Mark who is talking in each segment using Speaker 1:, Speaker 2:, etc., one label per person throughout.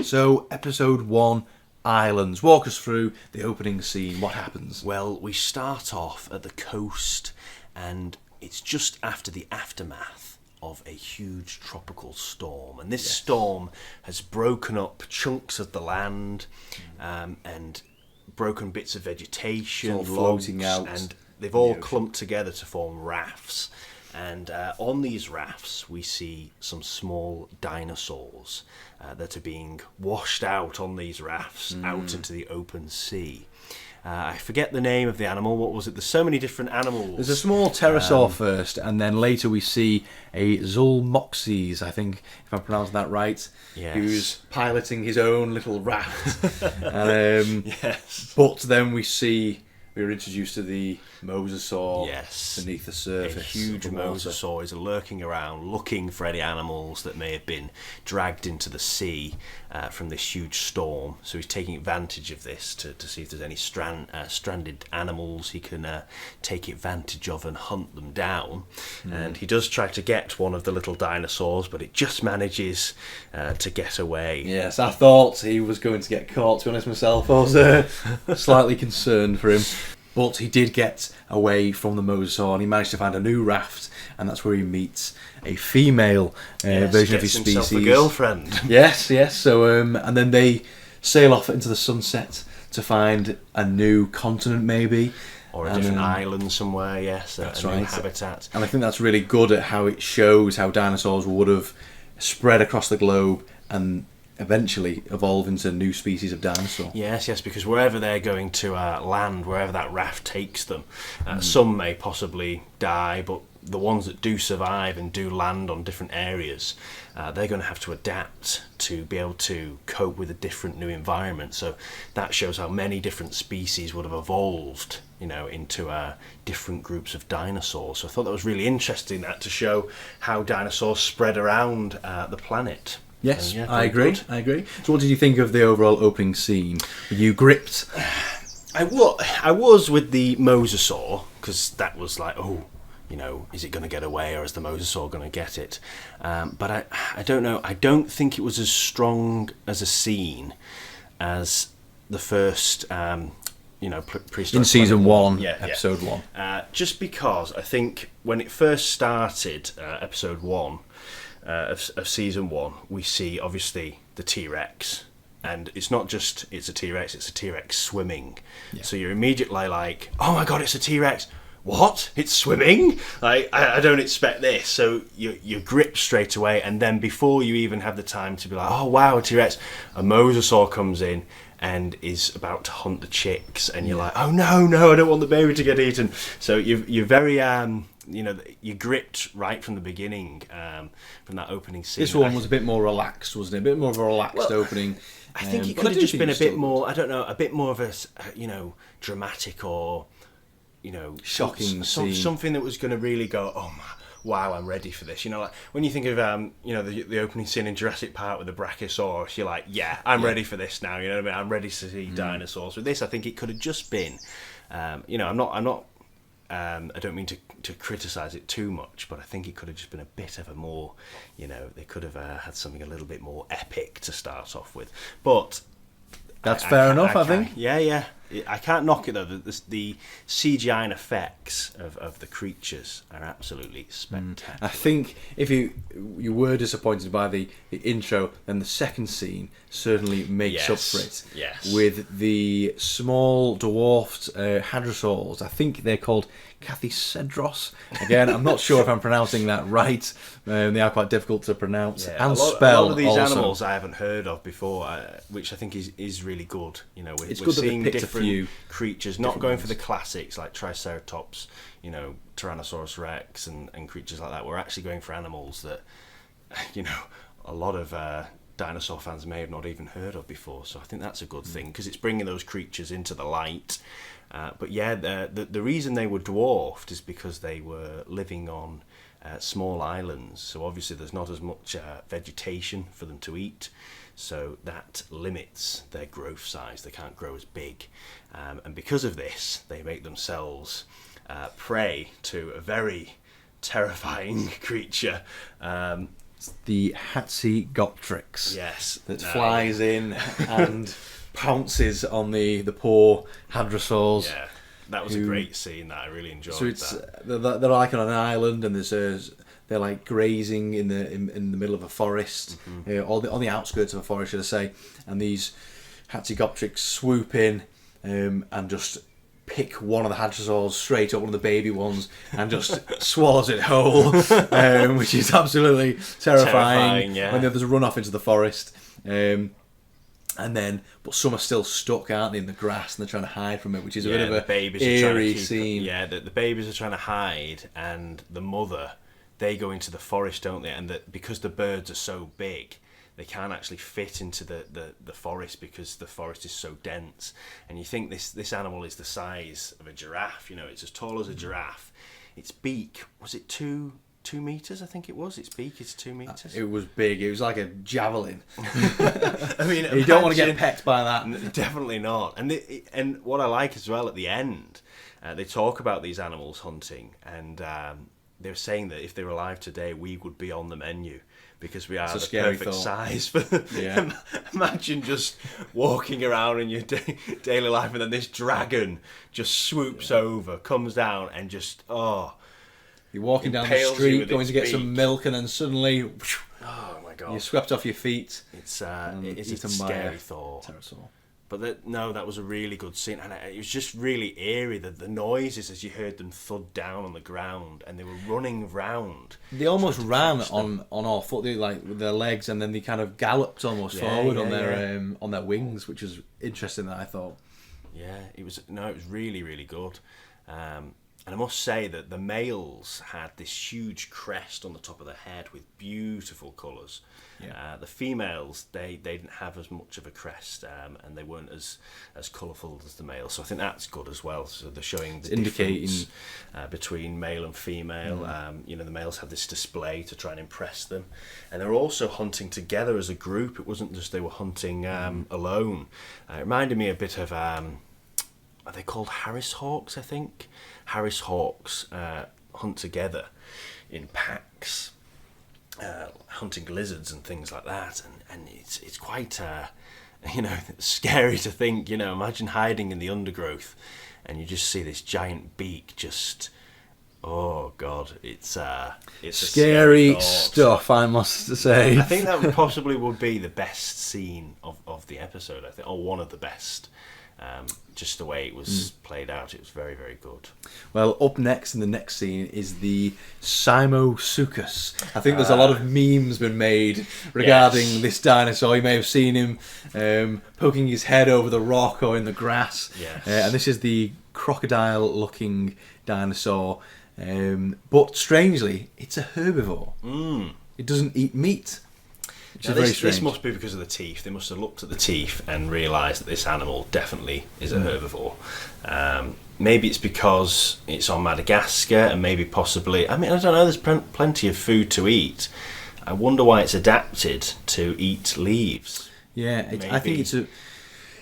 Speaker 1: So, episode 1, Islands. Walk us through the opening scene. What happens?
Speaker 2: Well, we start off at the coast, and it's just after the aftermath of a huge tropical storm. And this storm has broken up chunks of the land and broken bits of vegetation,
Speaker 1: all floating out,
Speaker 2: and they've all clumped together to form rafts. And on these rafts, we see some small dinosaurs that are being washed out on these rafts out into the open sea. I forget the name of the animal. What was it? There's so many different animals.
Speaker 1: There's a small pterosaur first, and then later we see a Zulmoxes, I think, if I'm pronouncing that right, who's piloting his own little raft.
Speaker 2: Yes.
Speaker 1: But then we're introduced to the Mosasaur beneath the surface.
Speaker 2: A huge Mosasaur is lurking around, looking for any animals that may have been dragged into the sea from this huge storm. So he's taking advantage of this to see if there's any stranded animals he can take advantage of and hunt them down. And he does try to get one of the little dinosaurs, but it just manages to get away.
Speaker 1: Yes, I thought he was going to get caught, to be honest myself. I was slightly concerned for him. But he did get away from the Mosasaur, and he managed to find a new raft, and that's where he meets a female version of his species.
Speaker 2: Gets himself a girlfriend.
Speaker 1: Yes. So, and then they sail off into the sunset to find a new continent, maybe.
Speaker 2: Or a different island somewhere, yes.
Speaker 1: That's
Speaker 2: a new habitat.
Speaker 1: And I think that's really good at how it shows how dinosaurs would have spread across the globe and eventually evolve into new species of dinosaur.
Speaker 2: Yes, because wherever they're going to land, wherever that raft takes them, some may possibly die, but the ones that do survive and do land on different areas, they're going to have to adapt to be able to cope with a different new environment. So that shows how many different species would have evolved, into different groups of dinosaurs. So I thought that was really interesting, that to show how dinosaurs spread around the planet.
Speaker 1: Yes, I agree. So what did you think of the overall opening scene? Were you gripped?
Speaker 2: I was with the Mosasaur, because that was like, is it going to get away, or is the Mosasaur going to get it? But I don't know. I don't think it was as strong as a scene as the first, Prehistoric
Speaker 1: in season
Speaker 2: Planet.
Speaker 1: 1, episode 1.
Speaker 2: Just because I think when it first started, episode 1, of season 1, we see obviously the T-Rex, and it's not just it's a T-Rex swimming. So you're immediately like, oh my god, it's a T-Rex. What? It's swimming? Like, I don't expect this. So you're gripped straight away, and then before you even have the time to be like, oh wow, a T-Rex, a Mosasaur comes in and is about to hunt the chicks, and you're like, oh no, I don't want the baby to get eaten. So you're very you're gripped right from the beginning, from that opening scene.
Speaker 1: This one was a bit more relaxed, wasn't it? A bit more of a relaxed opening.
Speaker 2: I think it could have just been a bit more, I don't know, a bit more of a, dramatic or,
Speaker 1: shocking scene.
Speaker 2: Something that was going to really go, oh my, wow, I'm ready for this. Like when you think of, the opening scene in Jurassic Park with the Brachiosaurus, you're like, I'm ready for this now. You know what I mean? I'm ready to see dinosaurs. With this, I think it could have just been, I'm not. I don't mean to criticise it too much, but I think it could have just been a bit of a more, they could have had something a little bit more epic to start off with. But
Speaker 1: that's fair enough, I think.
Speaker 2: Yeah. I can't knock it though. The CGI and effects of the creatures are absolutely spectacular.
Speaker 1: I think if you were disappointed by the intro, then the second scene certainly makes up for it.
Speaker 2: Yes.
Speaker 1: With the small dwarfed hadrosaurs, I think they're called Cathicedros. Again, I'm not sure if I'm pronouncing that right. They are quite difficult to pronounce and spell.
Speaker 2: A lot of these
Speaker 1: also.
Speaker 2: animals I haven't heard of before, which I think is really good.
Speaker 1: It's
Speaker 2: we're
Speaker 1: good
Speaker 2: seeing
Speaker 1: that they picked
Speaker 2: different creatures, not going for the classics like Triceratops, Tyrannosaurus Rex and creatures like that. We're actually going for animals that, a lot of dinosaur fans may have not even heard of before. So I think that's a good thing, because it's bringing those creatures into the light. But the reason they were dwarfed is because they were living on small islands. So obviously there's not as much vegetation for them to eat. So that limits their growth size. They can't grow as big. And because of this, they make themselves prey to a very terrifying creature
Speaker 1: the Hatzegopteryx.
Speaker 2: Yes.
Speaker 1: That flies in and pounces on the poor hadrosaurs.
Speaker 2: Yeah, that was a great scene that I really enjoyed.
Speaker 1: So it's they're like on an island, and they're like grazing in the middle of a forest, on the outskirts of a forest, should I say? And these Hatzegopteryx swoop in and just pick one of the hadrosaurs straight up, one of the baby ones, and just swallows it whole, which is absolutely terrifying.
Speaker 2: Yeah.
Speaker 1: When the others run off into the forest. But some are still stuck, aren't they, in the grass, and they're trying to hide from it, which is a bit of a eerie scene.
Speaker 2: Yeah, the babies are trying to hide, and the mother, they go into the forest, don't they? And because the birds are so big, they can't actually fit into the forest because the forest is so dense. And you think this animal is the size of a giraffe. You know, it's as tall as a giraffe. Its beak, was it 2 meters? I think it was. Its beak is 2 meters.
Speaker 1: It was big. It was like a javelin.
Speaker 2: I mean,
Speaker 1: you don't want to get pecked by that.
Speaker 2: Definitely not. And what I like as well at the end, they talk about these animals hunting, and they're saying that if they were alive today, we would be on the menu because we are the perfect size for them.
Speaker 1: Yeah.
Speaker 2: Imagine just walking around in your daily life, and then this dragon just swoops over, comes down, and just
Speaker 1: you're walking down the street, going to get some milk, and then suddenly,
Speaker 2: oh my god,
Speaker 1: you're swept off your feet.
Speaker 2: It's a scary thought.
Speaker 1: Pterosaur.
Speaker 2: But that was a really good scene, and it was just really eerie. The noises as you heard them thud down on the ground, and they were running round.
Speaker 1: They almost ran on all foot, with their legs, and then they kind of galloped almost forward on their wings, which was interesting. That I thought.
Speaker 2: Yeah, it was really, really good. And I must say that the males had this huge crest on the top of their head with beautiful colours. Yeah. The females, they didn't have as much of a crest, and they weren't as colourful as the males. So I think that's good as well. So they're showing the difference between male and female. The males had this display to try and impress them. And they were also hunting together as a group. It wasn't just they were hunting alone. It reminded me a bit of... are they called Harris hawks, I think? Harris hawks hunt together in packs, hunting lizards and things like that, and it's quite scary to think. Imagine hiding in the undergrowth, and you just see this giant beak just. Oh God, it's
Speaker 1: scary stuff, I must say.
Speaker 2: I think that possibly would be the best scene of the episode. I think, or one of the best. Just the way it was played out, it was very, very good.
Speaker 1: Well, up next in the next scene is the Simosuchus. I think there's a lot of memes been made regarding this dinosaur. You may have seen him poking his head over the rock or in the grass.
Speaker 2: Yes.
Speaker 1: And this is the crocodile-looking dinosaur. But strangely, it's a herbivore. It doesn't eat meat.
Speaker 2: Now, this must be because of the teeth. They must have looked at the teeth and realised that this animal definitely is a herbivore. Maybe it's because it's on Madagascar, and maybe possibly... I mean, I don't know, there's plenty of food to eat. I wonder why it's adapted to eat leaves.
Speaker 1: Yeah, I think it's a...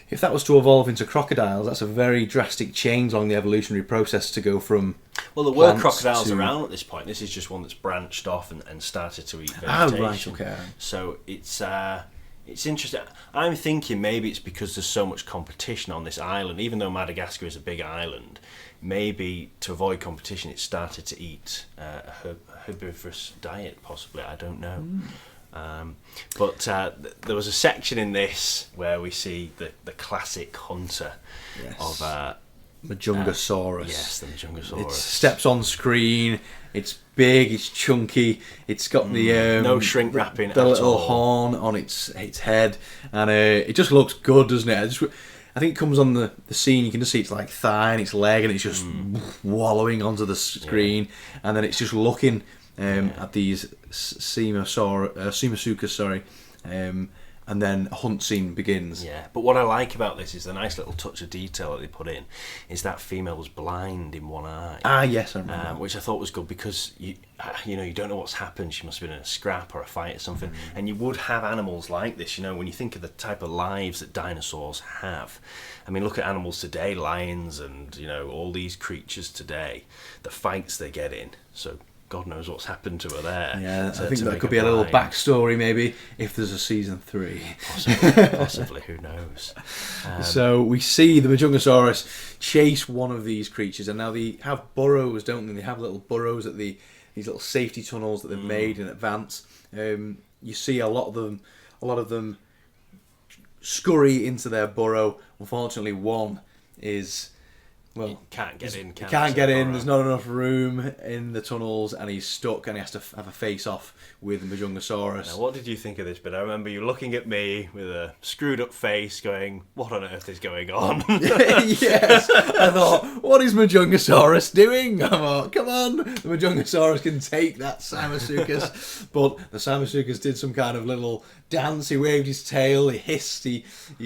Speaker 1: If that was to evolve into crocodiles, that's a very drastic change along the evolutionary process to go from...
Speaker 2: Well, there were crocodiles around at this point. This is just one that's branched off and started to eat vegetation.
Speaker 1: Oh, right, okay.
Speaker 2: So it's interesting. I'm thinking maybe it's because there's so much competition on this island. Even though Madagascar is a big island, maybe to avoid competition, it started to eat a herbivorous diet, possibly. I don't know. But there was a section in this where we see the classic hunter of
Speaker 1: Majungasaurus.
Speaker 2: Yes, the Majungasaurus.
Speaker 1: It steps on screen. It's big. It's chunky. It's got the
Speaker 2: no shrink wrapping.
Speaker 1: The little horn on its head, and it just looks good, doesn't it? I think it comes on the scene. You can just see its like thigh and its leg, and it's just wallowing onto the screen, and then it's just looking at these Simosuchus, and then a hunt scene begins.
Speaker 2: Yeah, but what I like about this is the nice little touch of detail that they put in is that female was blind in one eye.
Speaker 1: Ah, yes, I remember.
Speaker 2: Which I thought was good because you don't know what's happened. She must have been in a scrap or a fight or something. And you would have animals like this, when you think of the type of lives that dinosaurs have. I mean, look at animals today, lions and, all these creatures today, the fights they get in. So God knows what's happened to her there.
Speaker 1: Yeah, I think that could be a little backstory, maybe, if there's a season 3.
Speaker 2: Possibly, who knows?
Speaker 1: So we see the Majungasaurus chase one of these creatures, and now they have burrows, don't they? They have little burrows at these little safety tunnels that they've made in advance. You see a lot of them scurry into their burrow. Unfortunately, one is... Well,
Speaker 2: he can't get in.
Speaker 1: Can't get in. There's not enough room in the tunnels, and he's stuck, and he has to have a face-off with the Majungasaurus.
Speaker 2: Now, what did you think of this bit? I remember you looking at me with a screwed-up face, going, "What on earth is going on?"
Speaker 1: Yes, I thought, what is Majungasaurus doing? I thought, come on, the Majungasaurus can take that Simosuchus, but the Simosuchus did some kind of little dance. He waved his tail, he hissed, he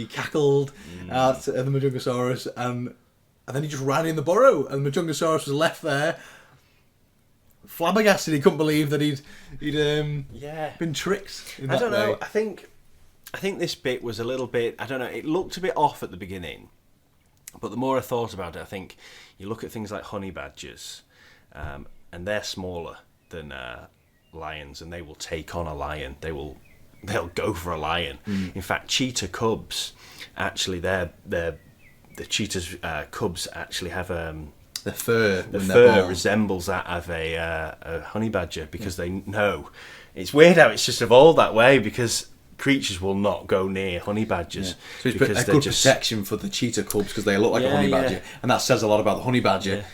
Speaker 1: cackled at the Majungasaurus, and then he just ran in the burrow, and Majungasaurus was left there, flabbergasted. He couldn't believe that he'd been tricked in that
Speaker 2: I don't know.
Speaker 1: way.
Speaker 2: I think this bit was a little bit... I don't know. It looked a bit off at the beginning, but the more I thought about it, I think you look at things like honey badgers, and they're smaller than lions, and they will take on a lion. They'll go for a lion. In fact, cheetah cubs, actually, the cheetah's cubs actually have
Speaker 1: The fur.
Speaker 2: The fur resembles that of a honey badger, because they know. It's weird how it's just evolved that way, because creatures will not go near honey badgers.
Speaker 1: So it's a good protection for the cheetah cubs, because they look like a honey badger, and that says a lot about the honey badger,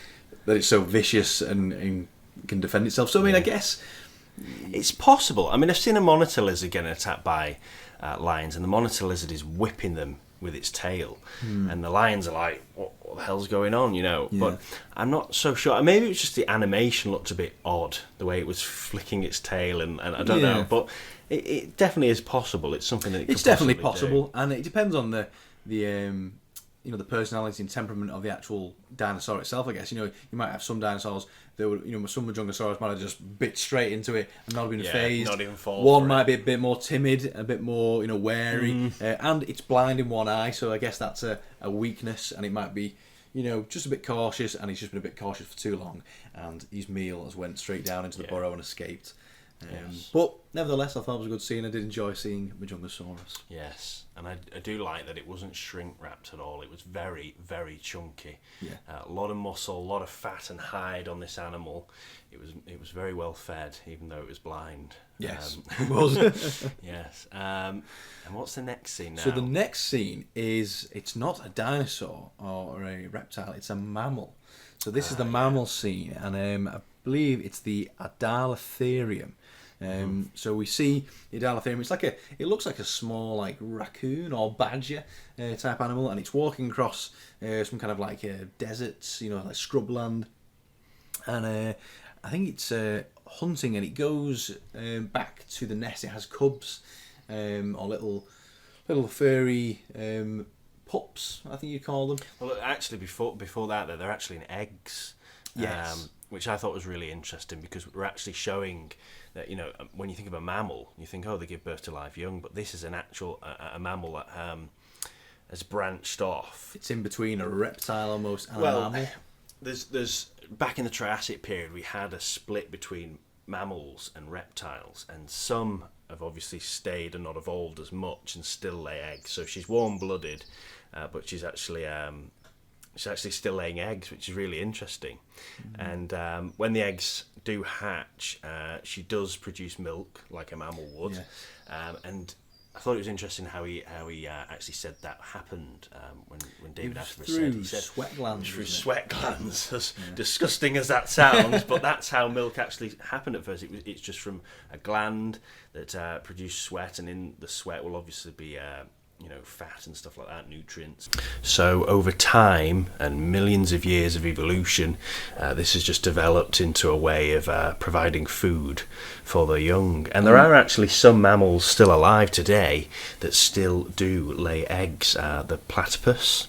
Speaker 1: that it's so vicious and can defend itself. So I mean, I guess
Speaker 2: it's possible. I mean, I've seen a monitor lizard getting attacked by lions, and the monitor lizard is whipping them with its tail, and the lions are like, what the hell's going on, but I'm not so sure. Maybe it's just the animation looked a bit odd, the way it was flicking its tail, and I don't know, but it definitely is possible. It's something that it's definitely possible,
Speaker 1: and it depends on the the personality and temperament of the actual dinosaur itself, I guess. You might have some dinosaurs that would, some Majungasaurus might have just bit straight into it and not been phased.
Speaker 2: Not even fall.
Speaker 1: One might be a bit more timid, a bit more, wary, and it's blind in one eye, so I guess that's a weakness, and it might be, just a bit cautious, and he's just been a bit cautious for too long, and his meal has went straight down into the burrow and escaped. But nevertheless, I thought it was a good scene. I did enjoy seeing Majungasaurus.
Speaker 2: Yes, and I do like that it wasn't shrink wrapped at all. It was very, very chunky. A lot of muscle, a lot of fat and hide on this animal. It was very well fed, even though it was blind.
Speaker 1: Yes, it was.
Speaker 2: Yes. And what's the next scene now?
Speaker 1: So the next scene it's not a dinosaur or a reptile. It's a mammal. So this is the mammal scene, and I believe it's the Adalatherium. So we see the Adalatherium. It looks like a small, like, raccoon or badger type animal, and it's walking across some kind of like deserts, like scrubland, and I think it's hunting, and it goes back to the nest. It has cubs or little furry pups, I think you'd call them.
Speaker 2: Well, actually, before that, they're actually in eggs.
Speaker 1: Yes.
Speaker 2: Which I thought was really interesting, because we're actually showing that, when you think of a mammal, you think, oh, they give birth to live young, but this is an actual a mammal that has branched off.
Speaker 1: It's in between a reptile almost and a mammal.
Speaker 2: There's back in the Triassic period, we had a split between mammals and reptiles, and some have obviously stayed and not evolved as much and still lay eggs. So she's warm-blooded, but she's actually still laying eggs, which is really interesting. And when the eggs do hatch, she does produce milk like a mammal would. Yes. And I thought it was interesting how he actually said that happened when David Attenborough said
Speaker 1: sweat glands.
Speaker 2: Through sweat glands, as disgusting as that sounds, but that's how milk actually happened at first. It's just from a gland that produced sweat, and in the sweat will obviously be fat and stuff like that, nutrients. So over time and millions of years of evolution, this has just developed into a way of providing food for the young. And there are actually some mammals still alive today that still do lay eggs. The platypus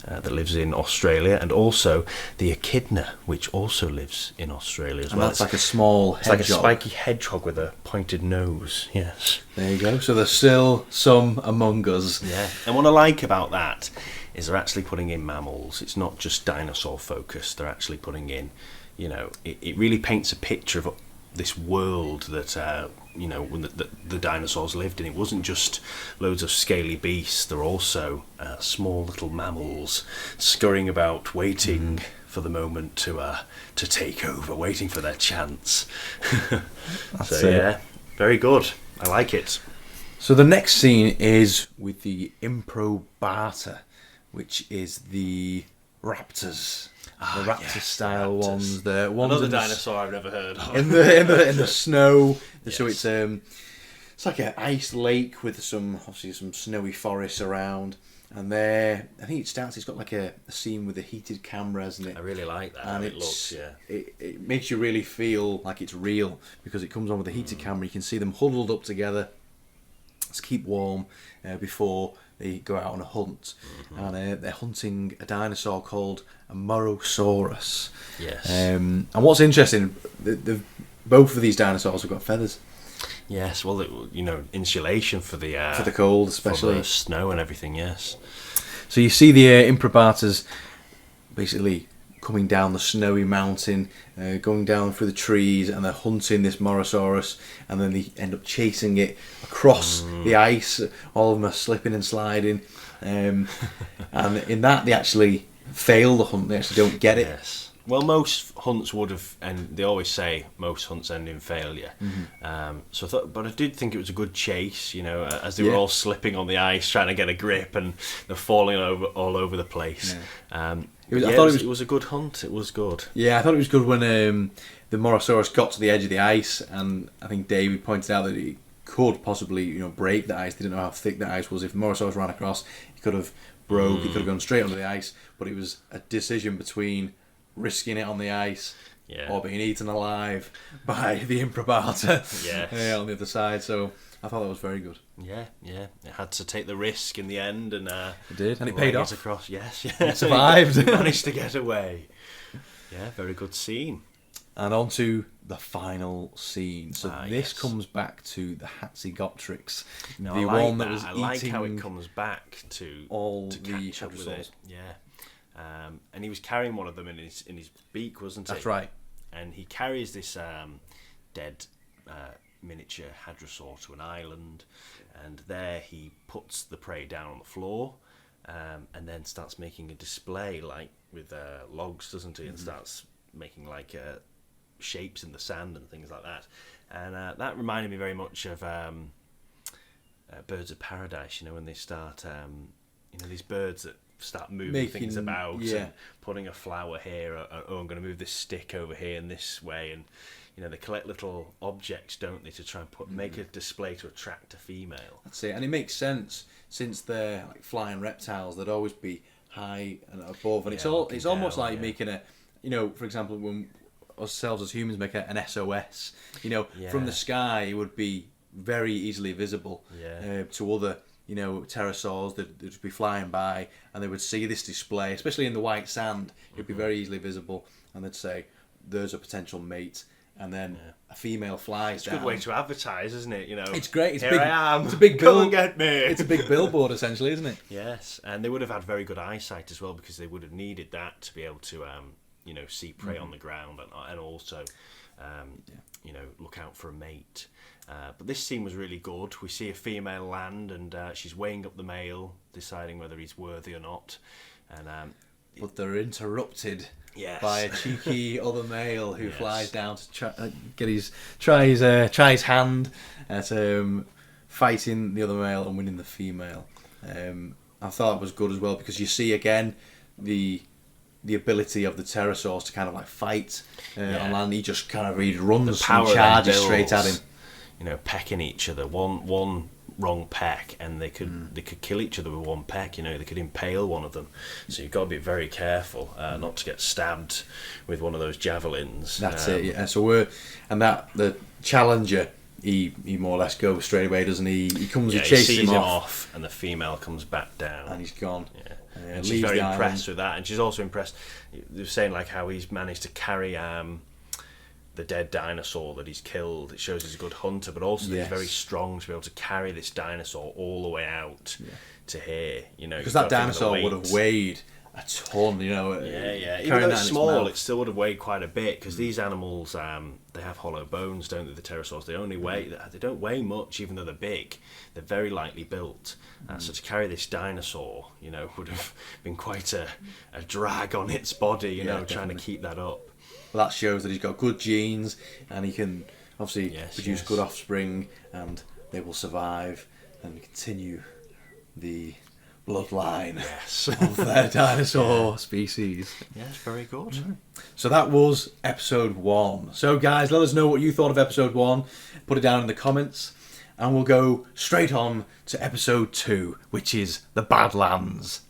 Speaker 2: that lives in Australia, and also the echidna, which also lives in Australia as well.
Speaker 1: That's like a small hedgehog.
Speaker 2: It's like a spiky hedgehog with a pointed nose. Yes.
Speaker 1: There you go. So there's still some among us.
Speaker 2: Yeah. And what I like about that is they're actually putting in mammals. It's not just dinosaur focused. They're actually putting in, it really paints a picture of this world that when the dinosaurs lived in. It wasn't just loads of scaly beasts. There were also small little mammals scurrying about, waiting for the moment to take over, waiting for their chance. Very good. I like it.
Speaker 1: So the next scene is with the Improbata, which is the raptors. The raptor-style ones. The ones
Speaker 2: Another dinosaur I've never heard of.
Speaker 1: in the snow.
Speaker 2: Yes.
Speaker 1: So it's like an ice lake with some snowy forests around. And there, I think it's got like a scene with the heated cameras, and
Speaker 2: I really like that.
Speaker 1: And
Speaker 2: how it looks. Yeah.
Speaker 1: It makes you really feel like it's real because it comes on with the heated camera. You can see them huddled up together to keep warm before they go out on a hunt. And they're hunting a dinosaur called a Morosaurus.
Speaker 2: Yes.
Speaker 1: And what's interesting, both of these dinosaurs have got feathers.
Speaker 2: Yes, well, insulation for the
Speaker 1: cold, especially
Speaker 2: for the snow and everything. Yes.
Speaker 1: So you see the Improbatas basically coming down the snowy mountain, going down through the trees, and they're hunting this Morosaurus, and then they end up chasing it across the ice. All of them are slipping and sliding, and in that they actually fail the hunt. They actually don't get it.
Speaker 2: Yes. Well, most hunts would have, and they always say most hunts end in failure. But I did think it was a good chase. As they were all slipping on the ice, trying to get a grip, and they're falling all over the place.
Speaker 1: Yeah.
Speaker 2: It was a good hunt. It was good.
Speaker 1: Yeah, I thought it was good when the Morosaurus got to the edge of the ice, and I think David pointed out that it could possibly break the ice. They didn't know how thick the ice was. If the Morosaurus ran across, he could have broke. He could have gone straight under the ice. But it was a decision between risking it on the ice or being eaten alive by the Improbata on the other side. So I thought that was very good.
Speaker 2: Yeah. It had to take the risk in the end, and it
Speaker 1: did, and it paid off.
Speaker 2: Across. Yes,
Speaker 1: it survived.
Speaker 2: It managed to get away. Yeah, very good scene.
Speaker 1: And on to the final scene. So this comes back to the Hatzegopteryx,
Speaker 2: No,
Speaker 1: the
Speaker 2: I like
Speaker 1: one that was
Speaker 2: I
Speaker 1: eating
Speaker 2: like how it comes back to
Speaker 1: all
Speaker 2: to
Speaker 1: the
Speaker 2: catch up with
Speaker 1: hadrosaurs.
Speaker 2: it. Yeah. And he was carrying one of them in his beak, wasn't he?
Speaker 1: That's right.
Speaker 2: And he carries this dead miniature hadrosaur to an island, and there he puts the prey down on the floor, and then starts making a display like with logs, doesn't he? And starts making like shapes in the sand and things like that. And that reminded me very much of Birds of Paradise. When they start, these birds that start moving things about and putting a flower here, or I'm going to move this stick over here in this way, and they collect little objects, don't they, to try and make a display to attract a female.
Speaker 1: That's it, and it makes sense since they're like flying reptiles. They'd always be high and above, and it's almost like making a, for example, when ourselves as humans make an SOS, from the sky, it would be very easily visible to other pterosaurs that would be flying by, and they would see this display, especially in the white sand. It'd be very easily visible, and they'd say, "There's a potential mate," and then a female flies down.
Speaker 2: It's a good way to advertise, isn't it?
Speaker 1: It's great. It's
Speaker 2: Here
Speaker 1: big.
Speaker 2: I am.
Speaker 1: It's a big
Speaker 2: Come and get me.
Speaker 1: It's a big billboard, essentially, isn't it?
Speaker 2: Yes, and they would have had very good eyesight as well, because they would have needed that to be able to, see prey on the ground, and also, look out for a mate. But this scene was really good. We see a female land, and she's weighing up the male, deciding whether he's worthy or not. And
Speaker 1: but they're interrupted by a cheeky other male who flies down to try his hand at fighting the other male and winning the female. I thought it was good as well, because you see again the ability of the pterosaurs to kind of like fight on land. He just kind of runs and charges straight at him.
Speaker 2: Pecking each other. One wrong peck, and they could kill each other with one peck. They could impale one of them. So you've got to be very careful not to get stabbed with one of those javelins.
Speaker 1: That's it. Yeah. So the challenger, he more or less goes straight away, doesn't he? He comes, he chases him off,
Speaker 2: and the female comes back down,
Speaker 1: and he's gone.
Speaker 2: Yeah. And she's very impressed with that, and she's also impressed. They were saying like how he's managed to carry the dead dinosaur that he's killed. It shows he's a good hunter, but also that he's very strong to be able to carry this dinosaur all the way out to here.
Speaker 1: Because that dinosaur would have weighed a ton, you know.
Speaker 2: Yeah. Even
Speaker 1: carrying
Speaker 2: though
Speaker 1: that
Speaker 2: it's
Speaker 1: in its
Speaker 2: small,
Speaker 1: mouth.
Speaker 2: it still would have weighed quite a bit because these animals, they have hollow bones, don't they? The pterosaurs, they don't weigh much, even though they're big. They're very lightly built. So to carry this dinosaur, you know, would have been quite a drag on its body, you know, trying to keep that up.
Speaker 1: Well, that shows that he's got good genes and he can obviously produce good offspring, and they will survive and continue the bloodline of their dinosaur species.
Speaker 2: Yes, very good.
Speaker 1: So that was episode 1. So guys, let us know what you thought of episode 1. Put it down in the comments, and we'll go straight on to episode 2, which is the Badlands.